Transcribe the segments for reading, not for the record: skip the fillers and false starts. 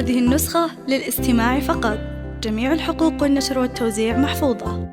هذه النسخة للاستماع فقط. جميع الحقوق والنشر والتوزيع محفوظة.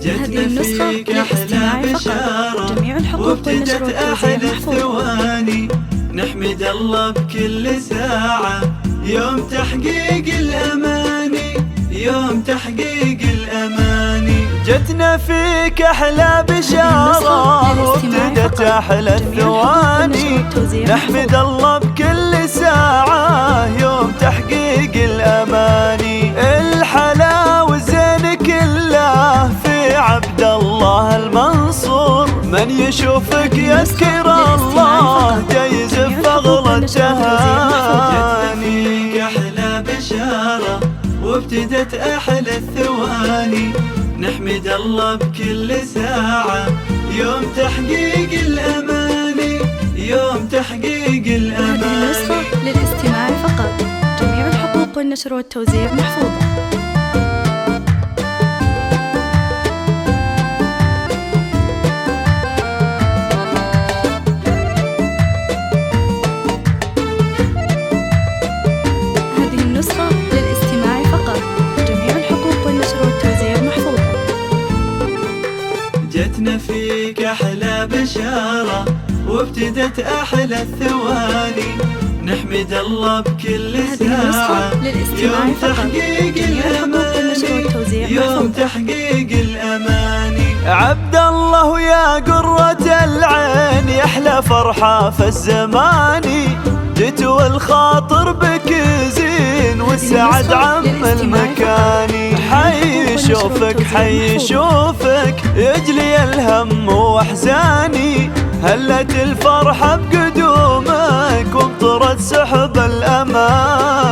هذه النسخة للاستماع فقط. جميع الحقوق والنشر والتوزيع محفوظة. نحمد الله بكل ساعة، يوم تحقيق الأماني، يوم تحقيق الأماني. جتنا فيك أحلى بشارة وابتدت أحلى الثواني. نحمد الله بكل ساعة، يوم تحقيق الأماني. الحلا والزين كله في عبد الله المنصور، من يشوفك يذكر الله جايز بفضل التهاني. أحلى بشارة وابتدت أحلى الثواني. نحمد الله بكل ساعة، يوم تحقيق الأماني، يوم تحقيق الأماني. هذه النسخة للاستماع فقط. جميع الحقوق والنشر والتوزيع محفوظة. جتنا فيك أحلى بشارة وابتدت أحلى الثواني. نحمد الله بكل ساعة، يوم تحقيق الأماني، يوم تحقيق الأماني. عبد الله يا قرة العين، يحلى فرحة في الزمان. جيت والخاطر بك زين والسعد عم المكاني. حي يشوفك حي يشوفك يجلي الهم واحزاني. هلت الفرحة بقدومك وامطرت سحب الأماني.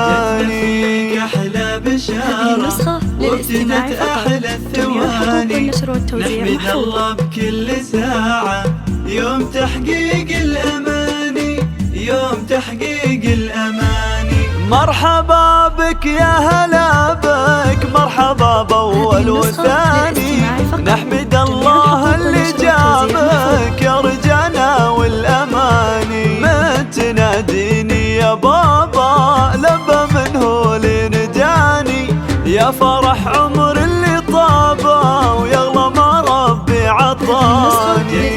أحلى بشارة وابتدت أحلى الثواني. نحمد الله بكل ساعة، يوم تحقيق الأماني، يوم تحقيق الأماني. مرحبا بك يا هلا بك، مرحبا بأول وثاني. نحمد الله اللي جابك يا رجانا والأماني. ما تناديني يا بابا لبى منه لنداني. يا فرح عمر اللي طابه ويغلى ما ربي عطاني.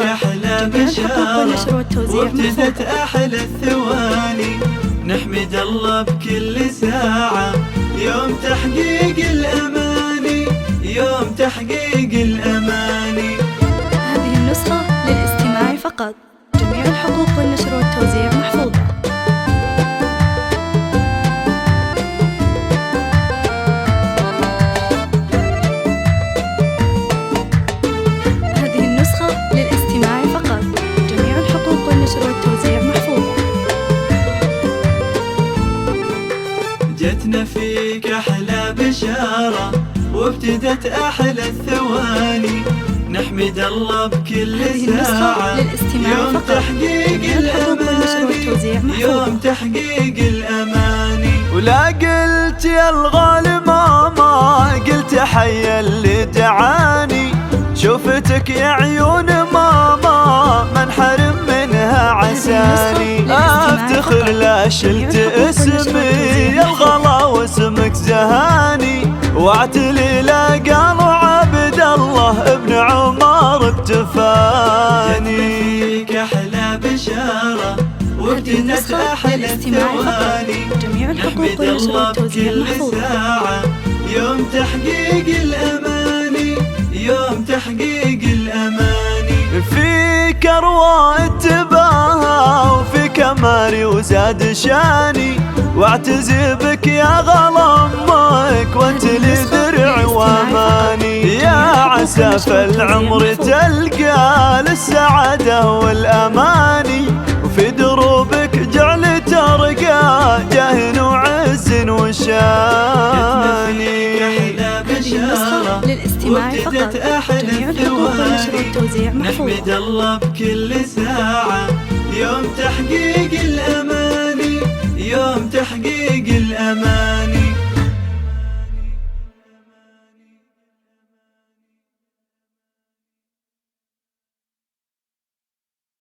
أحلى بشارة وابتدت أحلى الثواني. نحمد الله بكل ساعة، يوم تحقيق الأماني، يوم تحقيق الأماني. هذه النسخة للاستماع فقط. جميع الحقوق والنشر والتوزيع محفوظة. هذه النسخة للاستماع فقط. جميع الحقوق والنشر والتوزيع محفوظة. جتنا فيك أحلى بشارة وابتدت أحلى الثواني. نحمد الله بكل ساعة، يوم تحقيق الأماني، يوم تحقيق الأماني. ولا قلت يا الغالي ماما، قلت حي اللي دعاني. شوفتك يا عيون ماما ما انحرم منها عساني. افتخر لا شلت اسمي يا الغلا واسمك زهاني. واعتلي لا قالوا عبد الله ابن عمر بتفاني. أحلى بشارة وابتدت أحلى الثواني. نحمد الله بكل ساعة، يوم تحقيق الأماني، يوم تحقيق الأماني. فيك أرواء اتباهى وفي كمالي وزاد شاني. واعتزي بك يا غلا أمك وانت لي درع واماني. يا عسى في العمر تلقى للسعادة والأماني. وفي دروبك جعل ترقى جاه وعز وشاني. أحلى بشارة وابتدت أحلى الثواني. نحمد الله بكل ساعة، يوم تحقيق الأماني، يوم تحقيق